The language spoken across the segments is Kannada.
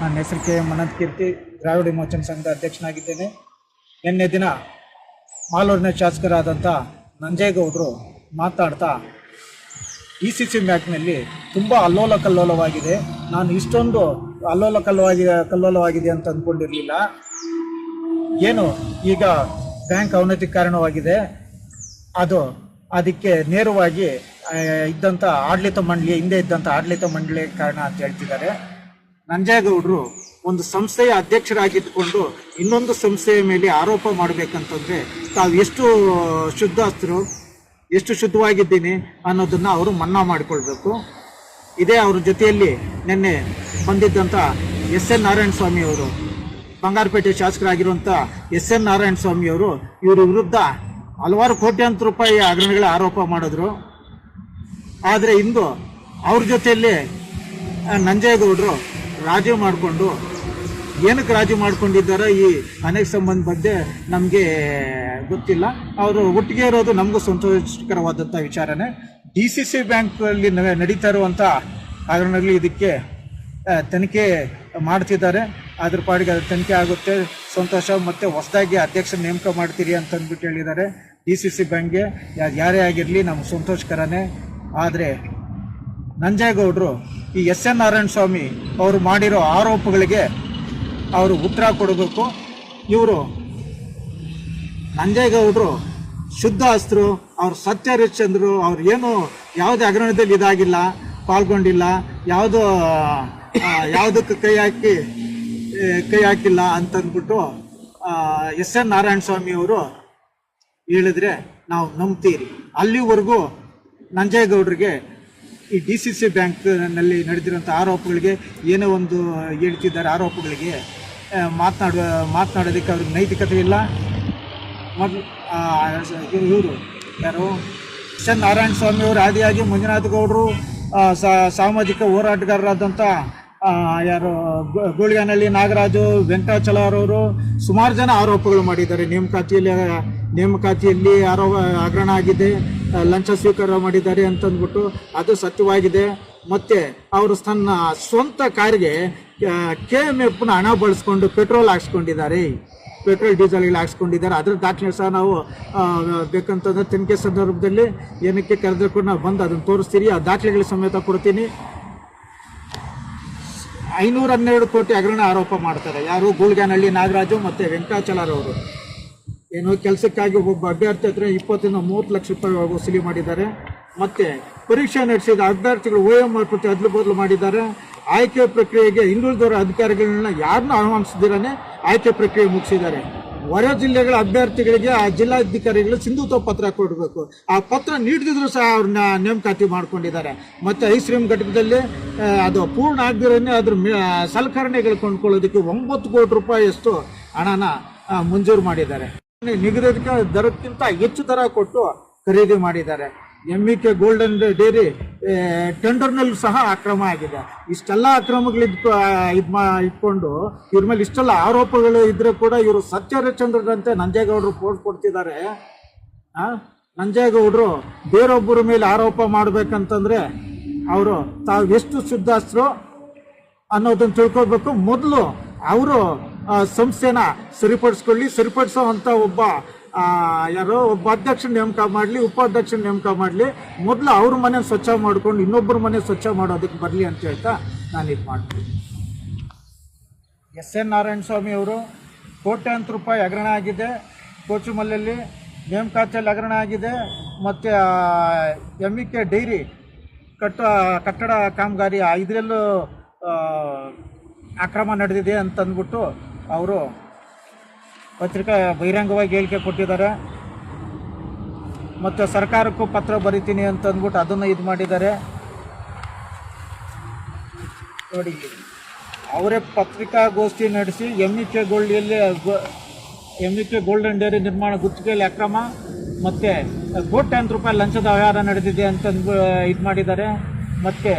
ನನ್ನ ಹೆಸರು ಕೆ ಎಂ ಅನಂತ ಕೀರ್ತಿ, ದ್ರಾವಿಡ ವಿಮೋಚನಾ ಸಂಘದ ಅಧ್ಯಕ್ಷನಾಗಿದ್ದೇನೆ. ನಿನ್ನೆ ದಿನ ಮಾಲೂರಿನ ಶಾಸಕರಾದಂಥ ನಂಜೇಗೌಡರು ಮಾತನಾಡ್ತಾ ECC ಬ್ಯಾಂಕ್ನಲ್ಲಿ ತುಂಬ ಅಲ್ಲೋಲ ಕಲ್ಲೋಲವಾಗಿದೆ, ನಾನು ಇಷ್ಟೊಂದು ಅಲ್ಲೋಲ ಕಲ್ಲೋಲವಾಗಿದೆ ಅಂತ ಅಂದ್ಕೊಂಡಿರಲಿಲ್ಲ. ಏನು ಈಗ ಬ್ಯಾಂಕ್ ಅವನತಿ ಕಾರಣವಾಗಿದೆ, ಅದಕ್ಕೆ ನೇರವಾಗಿ ಇದ್ದಂಥ ಹಿಂದೆ ಇದ್ದಂಥ ಆಡಳಿತ ಮಂಡಳಿ ಕಾರಣ ಅಂತ ಹೇಳ್ತಿದ್ದಾರೆ. ನಂಜೇಗೌಡರು ಒಂದು ಸಂಸ್ಥೆಯ ಅಧ್ಯಕ್ಷರಾಗಿದ್ದುಕೊಂಡು ಇನ್ನೊಂದು ಸಂಸ್ಥೆಯ ಮೇಲೆ ಆರೋಪ ಮಾಡಬೇಕಂತಂದರೆ ತಾವು ಎಷ್ಟು ಶುದ್ಧಾಸ್ತರು, ಎಷ್ಟು ಶುದ್ಧವಾಗಿದ್ದೀನಿ ಅನ್ನೋದನ್ನು ಅವರು ಮನ್ನಾ ಮಾಡಿಕೊಳ್ಬೇಕು. ಇದೇ ಅವ್ರ ಜೊತೆಯಲ್ಲಿ ನಿನ್ನೆ ಬಂದಿದ್ದಂಥ SN ನಾರಾಯಣ ಸ್ವಾಮಿಯವರು, ಬಂಗಾರಪೇಟೆ ಶಾಸಕರಾಗಿರುವಂಥ SN ನಾರಾಯಣ ಸ್ವಾಮಿಯವರು ಇವರ ವಿರುದ್ಧ ಹಲವಾರು ಕೋಟ್ಯಾಂತರ ರೂಪಾಯಿ ಹಗರಣಗಳ ಆರೋಪ ಮಾಡಿದ್ರು. ಆದರೆ ಇಂದು ಅವ್ರ ಜೊತೆಯಲ್ಲಿ ನಂಜೇಗೌಡರು ರಾಜಿ ಮಾಡಿಕೊಂಡು, ಏನಕ್ಕೆ ರಾಜಿ ಮಾಡ್ಕೊಂಡಿದ್ದಾರೋ ಈ ಅನೇಕ ಸಂಬಂಧ ಬಗ್ಗೆ ನಮಗೆ ಗೊತ್ತಿಲ್ಲ. ಅವರು ಒಟ್ಟಿಗೆ ಇರೋದು ನಮಗೂ ಸಂತೋಷಕರವಾದಂಥ ವಿಚಾರನೇ. DCC ಬ್ಯಾಂಕಲ್ಲಿ ನಡೀತಾ ಇರುವಂಥ ಹಗರಣಗಳಲ್ಲಿ ಇದಕ್ಕೆ ತನಿಖೆ ಮಾಡ್ತಿದ್ದಾರೆ. ಅದ್ರ ಪಾಡಿಗೆ ಅದು ತನಿಖೆ ಆಗುತ್ತೆ, ಸಂತೋಷ. ಮತ್ತು ಹೊಸದಾಗಿ ಅಧ್ಯಕ್ಷ ನೇಮಕ ಮಾಡ್ತೀರಿ ಅಂತ ಅಂದ್ಬಿಟ್ಟು ಹೇಳಿದ್ದಾರೆ. DCC ಬ್ಯಾಂಕ್ಗೆ ಯಾರೇ ಆಗಿರಲಿ ನಮ್ಗೆ ಸಂತೋಷಕರನೇ. ಆದರೆ ನಂಜೇಗೌಡರು ಈ SN ನಾರಾಯಣ ಸ್ವಾಮಿ ಅವರು ಮಾಡಿರೋ ಆರೋಪಗಳಿಗೆ ಅವರು ಉತ್ತರ ಕೊಡಬೇಕು. ಇವರು ನಂಜೇಗೌಡರು ಶುದ್ಧ ಅಸ್ತ್ರು, ಅವ್ರು ಸತ್ಯಹರಿಶ್ಚಂದ್ರು, ಅವ್ರು ಏನು ಯಾವುದೇ ಹಗರಣದಲ್ಲಿ ಇದಾಗಿಲ್ಲ, ಪಾಲ್ಗೊಂಡಿಲ್ಲ, ಯಾವುದಕ್ಕೆ ಕೈ ಹಾಕಿಲ್ಲ ಅಂತಂದ್ಬಿಟ್ಟು SN ನಾರಾಯಣ ಸ್ವಾಮಿಯವರು ಹೇಳಿದ್ರೆ ನಾವು ನಂಬ್ತೀರಿ. ಅಲ್ಲಿವರೆಗೂ ನಂಜೇಗೌಡರಿಗೆ ಈ DCC ಬ್ಯಾಂಕ್ನಲ್ಲಿ ನಡೆದಿರೋಂಥ ಆರೋಪಗಳಿಗೆ ಏನೋ ಒಂದು ಹೇಳ್ತಿದ್ದಾರೆ, ಆರೋಪಗಳಿಗೆ ಮಾತನಾಡೋದಕ್ಕೆ ಅವ್ರಿಗೆ ನೈತಿಕತೆ ಇಲ್ಲ. ಇವರು ಯಾರು SN ನಾರಾಯಣ ಸ್ವಾಮಿಯವರು ಆದಿಯಾಗಿ ಮಂಜುನಾಥ ಗೌಡರು, ಸಾಮಾಜಿಕ ಹೋರಾಟಗಾರರಾದಂಥ ಯಾರು ಗೋಳಿಗಾನಹಳ್ಳಿ ನಾಗರಾಜು, ವೆಂಕಟಾಚಲರವರು ಸುಮಾರು ಜನ ಆರೋಪಗಳು ಮಾಡಿದ್ದಾರೆ. ನೇಮಕಾತಿಯಲ್ಲಿ ಹಗರಣ ಆಗಿದೆ, ಲಂಚ ಸ್ವೀಕಾರ ಮಾಡಿದ್ದಾರೆ ಅಂತಂದ್ಬಿಟ್ಟು ಅದು ಸತ್ಯವಾಗಿದೆ. ಮತ್ತು ಅವರು ತನ್ನ ಸ್ವಂತ ಕಾರಿಗೆ KMFನ ಹಣ ಬಳಸ್ಕೊಂಡು ಪೆಟ್ರೋಲ್ ಡೀಸೆಲ್ಗಳು ಹಾಕ್ಸ್ಕೊಂಡಿದ್ದಾರೆ. ಅದರ ದಾಖಲೆ ಸಹ ನಾವು ಬೇಕಂತಂದ್ರೆ ತನಿಖೆ ಸಂದರ್ಭದಲ್ಲಿ ಏನಕ್ಕೆ ಕರೆದ್ರೆ ಕೂಡ ನಾವು ಬಂದು ಅದನ್ನು ತೋರಿಸ್ತೀರಿ, ಆ ದಾಖಲೆಗಳ ಸಮೇತ ಕೊಡ್ತೀನಿ. 512 ಕೋಟಿ ಹಗರಣ ಆರೋಪ ಮಾಡ್ತಾರೆ. ಯಾರು? ಗೋಳಿಗಾನಹಳ್ಳಿ ನಾಗರಾಜು ಮತ್ತು ವೆಂಕಟಾಚಲರವರು. ಏನೋ ಕೆಲಸಕ್ಕಾಗಿ ಒಬ್ಬ ಅಭ್ಯರ್ಥಿ ಹತ್ರ 20-30 ಲಕ್ಷ ರೂಪಾಯಿ ವಸೂಲಿ ಮಾಡಿದ್ದಾರೆ. ಮತ್ತು ಪರೀಕ್ಷೆ ನಡೆಸಿದ ಅಭ್ಯರ್ಥಿಗಳು OMR ಪ್ರತಿ ಅದ್ಲು ಬದಲು ಮಾಡಿದ್ದಾರೆ. ಆಯ್ಕೆ ಪ್ರಕ್ರಿಯೆಗೆ ಹಿಂದುಳಿದವರ ಅಧಿಕಾರಿಗಳನ್ನ ಯಾರನ್ನೂ ಆಹ್ವಾನಿಸಿದಿರೇ ಆಯ್ಕೆ ಪ್ರಕ್ರಿಯೆ ಮುಗಿಸಿದ್ದಾರೆ. ಹೊರ ಜಿಲ್ಲೆಗಳ ಅಭ್ಯರ್ಥಿಗಳಿಗೆ ಆ ಜಿಲ್ಲಾಧಿಕಾರಿಗಳು ಸಿಂಧುತ್ವ ಪತ್ರ ಕೊಡಬೇಕು, ಆ ಪತ್ರ ನೀಡದಿದ್ರು ಸಹ ಅವ್ರನ್ನ ನೇಮಕಾತಿ ಮಾಡ್ಕೊಂಡಿದ್ದಾರೆ. ಮತ್ತು ಐಸ್ಕ್ರೀಮ್ ಘಟಕದಲ್ಲಿ ಅದು ಪೂರ್ಣ ಆಗದಿರೋನೇ ಅದ್ರ ಸಲಕರಣೆಗಳು ಕೊಂಡ್ಕೊಳ್ಳೋದಕ್ಕೆ 9 ಕೋಟಿ ರೂಪಾಯಿಯಷ್ಟು ಹಣನ ಮಂಜೂರು ಮಾಡಿದ್ದಾರೆ. ನಿಗದಿತ ದರಕ್ಕಿಂತ ಹೆಚ್ಚು ದರ ಕೊಟ್ಟು ಖರೀದಿ ಮಾಡಿದ್ದಾರೆ. MEK ಗೋಲ್ಡನ್ ಡೇರಿ ಟೆಂಡರ್ನಲ್ಲೂ ಸಹ ಅಕ್ರಮ ಆಗಿದೆ. ಇಷ್ಟೆಲ್ಲ ಇಟ್ಕೊಂಡು ಇವ್ರ ಮೇಲೆ ಇಷ್ಟೆಲ್ಲ ಆರೋಪಗಳು ಇದ್ರೆ ಕೂಡ ಇವರು ಸತ್ಯಹರಿಶ್ಚಂದ್ರರಂತೆ ನಂಜೇಗೌಡರು ಪೋಸ್ಟ್ ಕೊಡ್ತಿದ್ದಾರೆ. ನಂಜೇಗೌಡರು ಬೇರೊಬ್ಬರ ಮೇಲೆ ಆರೋಪ ಮಾಡಬೇಕಂತಂದ್ರೆ ಅವರು ತಾವು ಎಷ್ಟು ಶುದ್ಧಾಸ್ತ್ರು ಅನ್ನೋದನ್ನು ತಿಳ್ಕೊಳ್ಬೇಕು. ಮೊದಲು ಅವರು ಸಂಸ್ಥೆನ ಸರಿಪಡಿಸೋ ಅಂತ ಒಬ್ಬ ಅಧ್ಯಕ್ಷ ನೇಮಕ ಮಾಡಲಿ, ಉಪಾಧ್ಯಕ್ಷ ನೇಮಕ ಮಾಡಲಿ. ಮೊದಲು ಅವ್ರ ಮನೆ ಸ್ವಚ್ಛ ಮಾಡ್ಕೊಂಡು ಇನ್ನೊಬ್ಬರ ಮನೆ ಸ್ವಚ್ಛ ಮಾಡೋದಕ್ಕೆ ಬರಲಿ ಅಂತ ಹೇಳ್ತಾ ನಾನು ಇದು ಮಾಡ್ತೀನಿ. SN ನಾರಾಯಣ ಸ್ವಾಮಿ ಅವರು ಕೋಟ್ಯಾಂತರ ರೂಪಾಯಿ ಹಗರಣ ಆಗಿದೆ, ಕೋಚುಮಲ್ಲಲ್ಲಿ ನೇಮಕಾತಿಯಲ್ಲಿ ಹಗರಣ ಆಗಿದೆ. ಮತ್ತು MEK ಡೈರಿ ಕಟ್ಟಡ ಕಾಮಗಾರಿ ಇದರಲ್ಲೂ ಅಕ್ರಮ ನಡೆದಿದೆ ಅಂತಂದ್ಬಿಟ್ಟು ಅವರು ಪತ್ರಿಕಾ ಬಹಿರಂಗವಾಗಿ ಹೇಳಿಕೆ ಕೊಟ್ಟಿದ್ದಾರೆ. ಮತ್ತು ಸರ್ಕಾರಕ್ಕೂ ಪತ್ರ ಬರಿತೀನಿ ಅಂತಂದ್ಬಿಟ್ಟು ಅದನ್ನು ಇದು ಮಾಡಿದ್ದಾರೆ. ನೋಡಿ, ಅವರೇ ಪತ್ರಿಕಾಗೋಷ್ಠಿ ನಡೆಸಿ MEK ಗೋಲ್ಡನ್ ಡೇರಿ ನಿರ್ಮಾಣ ಗುತ್ತಿಗೆಯಲ್ಲಿ ಅಕ್ರಮ ಮತ್ತು ಕೋಟ್ಯಾಂತರ ರೂಪಾಯಿ ಲಂಚದ ವ್ಯವಹಾರ ನಡೆದಿದೆ ಅಂತಂದು ಇದು ಮಾಡಿದ್ದಾರೆ. ಮತ್ತು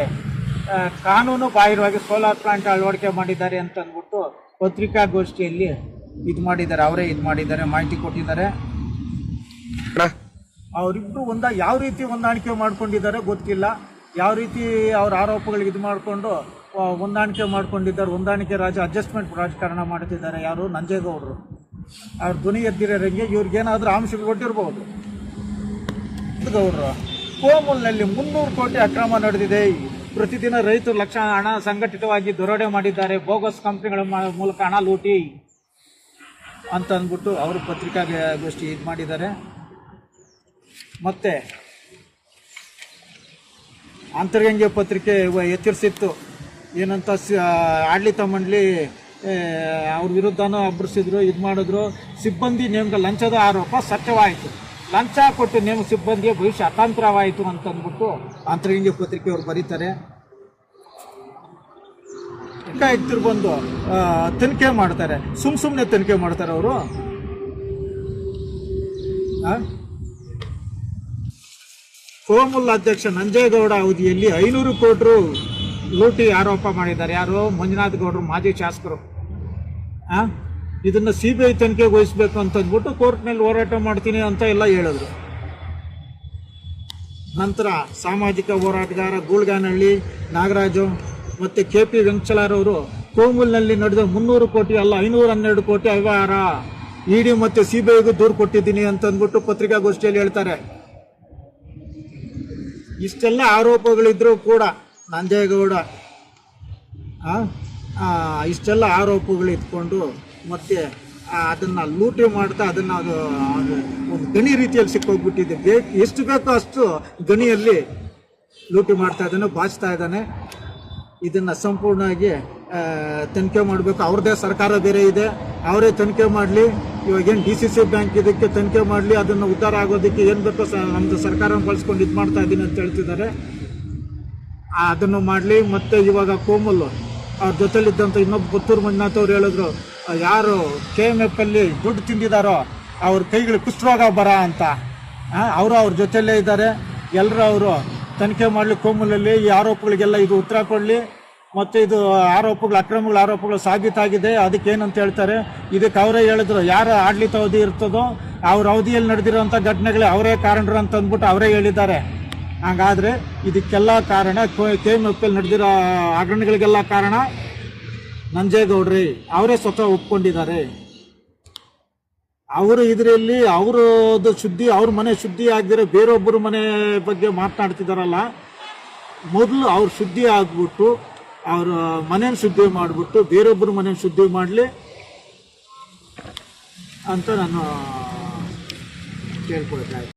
ಕಾನೂನು ಬಾಹಿರವಾಗಿ ಸೋಲಾರ್ ಪ್ಲಾಂಟ್ ಅಳವಡಿಕೆ ಮಾಡಿದ್ದಾರೆ ಅಂತಂದ್ಬಿಟ್ಟು ಪತ್ರಿಕಾಗೋಷ್ಠಿಯಲ್ಲಿ ಇದು ಮಾಡಿದ್ದಾರೆ. ಅವರೇ ಇದು ಮಾಡಿದ್ದಾರೆ, ಮಾಹಿತಿ ಕೊಟ್ಟಿದ್ದಾರೆ. ಅವರಿಬ್ಬರು ಯಾವ ರೀತಿ ಹೊಂದಾಣಿಕೆ ಮಾಡ್ಕೊಂಡಿದ್ದಾರೆ ಗೊತ್ತಿಲ್ಲ. ಯಾವ ರೀತಿ ಅವ್ರ ಆರೋಪಗಳಿಗೆ ಇದು ಮಾಡಿಕೊಂಡು ಹೊಂದಾಣಿಕೆ ಮಾಡ್ಕೊಂಡಿದ್ದಾರೆ. ಹೊಂದಾಣಿಕೆ ಅಡ್ಜಸ್ಟ್ಮೆಂಟ್ ರಾಜಕಾರಣ ಮಾಡ್ತಿದ್ದಾರೆ. ಯಾರು? ನಂಜೇಗೌಡರು. ಅವ್ರ ಧ್ವನಿ ಎದ್ದಿರೋಂಗೆ ಇವ್ರಿಗೇನಾದರೂ ಆಂಶಗಳು ಕೊಟ್ಟಿರ್ಬೋದು. ಗೌಡರು ಕೋಮುಲ್ನಲ್ಲಿ 300 ಕೋಟಿ ಅಕ್ರಮ ನಡೆದಿದೆ. ಪ್ರತಿದಿನ ರೈತರು ಲಕ್ಷ ಹಣ ಸಂಘಟಿತವಾಗಿ ದರೋಡೆ ಮಾಡಿದ್ದಾರೆ, ಬೋಗಸ್ ಕಂಪ್ನಿಗಳ ಮೂಲಕ ಹಣ ಲೂಟಿ ಅಂತ ಅಂದ್ಬಿಟ್ಟು ಅವರು ಪತ್ರಿಕಾಗೋಷ್ಠಿ ಇದು ಮಾಡಿದ್ದಾರೆ. ಮತ್ತು ಅಂತರ್ಗಂಗೆ ಪತ್ರಿಕೆ ಎಚ್ಚರಿಸಿತ್ತು ಏನಂತ, ಆಡಳಿತ ಮಂಡಳಿ ಅವ್ರ ವಿರುದ್ಧನೂ ಅಬ್ಬರಿಸಿದ್ರು, ಇದು ಮಾಡಿದ್ರು. ಸಿಬ್ಬಂದಿ ನೇಮಕ ಲಂಚದ ಆರೋಪ ಸತ್ಯವಾಯಿತು. ಲಂಚ ಕೊಟ್ಟು ನೇಮಕ ಸಿಬ್ಬಂದಿಯ ಭವಿಷ್ಯ ಅತಾಂತರವಾಯಿತು ಅಂತಂದ್ಬಿಟ್ಟು ಅಂತರ್ಗಂಗೆ ಪತ್ರಿಕೆಯವರು ಬರೀತಾರೆ. ಆಯುಕ್ತರು ಬಂದು ತನಿಖೆ ಮಾಡ್ತಾರೆ. ಸುಮ್ಮನೆ ತನಿಖೆ ಮಾಡ್ತಾರೆ ಅವರು. ಕೋಮುಲ್ ಅಧ್ಯಕ್ಷ ನಂಜೇಗೌಡ ಅವಧಿಯಲ್ಲಿ 500 ಕೋಟಿ ಲೂಟಿ ಆರೋಪ ಮಾಡಿದ್ದಾರೆ. ಯಾರು? ಮಂಜುನಾಥ್ ಗೌಡರು, ಮಾಜಿ ಶಾಸಕರು. ಇದನ್ನು CBI ತನಿಖೆಗೆ ವಹಿಸಬೇಕು ಅಂತಂದ್ಬಿಟ್ಟು ಕೋರ್ಟ್ನಲ್ಲಿ ಹೋರಾಟ ಮಾಡ್ತೀನಿ ಅಂತ ಎಲ್ಲ ಹೇಳಿದ್ರು. ನಂತರ ಸಾಮಾಜಿಕ ಹೋರಾಟಗಾರ ಗೂಳ್ಗಾನಹಳ್ಳಿ ನಾಗರಾಜು ಮತ್ತು KP ವೆಂಕಟೇಶ್ವರರವರು ಕೋಮುಲ್ನಲ್ಲಿ ನಡೆದ 300 ಕೋಟಿ ಅಲ್ಲ 512 ಕೋಟಿ ಅವ್ಯವಹಾರ ED ಮತ್ತು CBIಗೂ ದೂರು ಕೊಟ್ಟಿದ್ದೀನಿ ಅಂತಂದ್ಬಿಟ್ಟು ಪತ್ರಿಕಾಗೋಷ್ಠಿಯಲ್ಲಿ ಹೇಳ್ತಾರೆ. ಇಷ್ಟೆಲ್ಲ ಆರೋಪಗಳಿದ್ರೂ ಕೂಡ ನಂಜೇಗೌಡ ಇಷ್ಟೆಲ್ಲ ಆರೋಪಗಳು ಇಟ್ಕೊಂಡು ಮತ್ತೆ ಅದನ್ನು ಲೂಟಿ ಮಾಡ್ತಾ ಅದನ್ನು ಅದು ಒಂದು ಗಣಿ ರೀತಿಯಲ್ಲಿ ಸಿಕ್ಕೋಗ್ಬಿಟ್ಟಿದೆ. ಎಷ್ಟು ಬೇಕೋ ಅಷ್ಟು ಗಣಿಯಲ್ಲಿ ಲೂಟಿ ಮಾಡ್ತಾ ಇದ್ದಾನೆ, ಬಾಚ್ತಾ ಇದ್ದಾನೆ. ಇದನ್ನು ಸಂಪೂರ್ಣವಾಗಿ ತನಿಖೆ ಮಾಡಬೇಕು. ಅವ್ರದ್ದೇ ಸರ್ಕಾರ ಬೇರೆ ಇದೆ, ಅವರೇ ತನಿಖೆ ಮಾಡಲಿ. ಇವಾಗೇನು DCC ಬ್ಯಾಂಕ್ ಇದಕ್ಕೆ ತನಿಖೆ ಮಾಡಲಿ, ಅದನ್ನು ಉದ್ಧಾರ ಆಗೋದಕ್ಕೆ ಏನು ಬೇಕೋ ನಮ್ಮದು ಸರ್ಕಾರ ಬಳಸ್ಕೊಂಡು ಇದು ಮಾಡ್ತಾ ಇದ್ದೀನಿ ಅಂತ ಹೇಳ್ತಿದ್ದಾರೆ. ಅದನ್ನು ಮಾಡಲಿ. ಮತ್ತು ಇವಾಗ ಕೋಮಲ್ ಅವ್ರ ಜೊತೆಲಿದ್ದಂಥ ಇನ್ನೊಬ್ಬ ಪುತ್ತೂರು ಮಂಜುನಾಥ್ ಅವ್ರು ಹೇಳಿದ್ರು, ಯಾರು KMF ಅಲ್ಲಿ ದುಡ್ಡು ತಿಂದಿದ್ದಾರೋ ಅವ್ರ ಕೈಗಳು ಕುಷ್ಠರೋಗ ಬರ ಅಂತ. ಅವರು ಅವ್ರ ಜೊತೆಯಲ್ಲೇ ಇದ್ದಾರೆ. ಎಲ್ಲರೂ ಅವರು ತನಿಖೆ ಮಾಡಲಿ. ಕೋಮಲಲ್ಲಿ ಈ ಆರೋಪಗಳಿಗೆಲ್ಲ ಇದು ಉತ್ತರ ಕೊಡಲಿ. ಮತ್ತು ಇದು ಅಕ್ರಮಗಳ ಆರೋಪಗಳು ಸಾಬೀತಾಗಿದೆ. ಅದಕ್ಕೇನಂತ ಹೇಳ್ತಾರೆ, ಇದಕ್ಕೆ ಅವರೇ ಹೇಳಿದ್ರು, ಯಾರು ಆಡಳಿತ ಅವಧಿ ಇರ್ತದೋ ಅವ್ರ ಅವಧಿಯಲ್ಲಿ ನಡೆದಿರೋಂಥ ಘಟನೆಗಳೇ ಅವರೇ ಕಾರಣರು ಅಂತ ಅಂದ್ಬಿಟ್ಟು ಅವರೇ ಹೇಳಿದ್ದಾರೆ. ಹಾಗಾದರೆ ಇದಕ್ಕೆಲ್ಲ ಕಾರಣ KMF ಅಲ್ಲಿ ನಡೆದಿರೋ ಹಗರಣಗಳಿಗೆಲ್ಲ ಕಾರಣ ನಂಜೇಗೌಡ್ರಿ. ಅವರೇ ಸ್ವತಃ ಒಪ್ಕೊಂಡಿದ್ದಾರೆ. ಅವರು ಇದರಲ್ಲಿ ಅವರದ್ದು ಶುದ್ಧಿ, ಅವ್ರ ಮನೆ ಶುದ್ಧಿ ಆಗದಿರೋ ಬೇರೊಬ್ಬರ ಮನೆ ಬಗ್ಗೆ ಮಾತನಾಡ್ತಿದ್ದಾರಲ್ಲ, ಮೊದಲು ಅವ್ರು ಶುದ್ಧಿ ಆಗ್ಬಿಟ್ಟು ಅವ್ರ ಮನೇನ ಶುದ್ಧಿ ಮಾಡಿಬಿಟ್ಟು ಬೇರೊಬ್ಬರ ಮನೇನ ಶುದ್ಧಿ ಮಾಡಲಿ ಅಂತ ನಾನು ಕೇಳ್ಕೊಳ್ತಾ ಇದ್ದೀನಿ.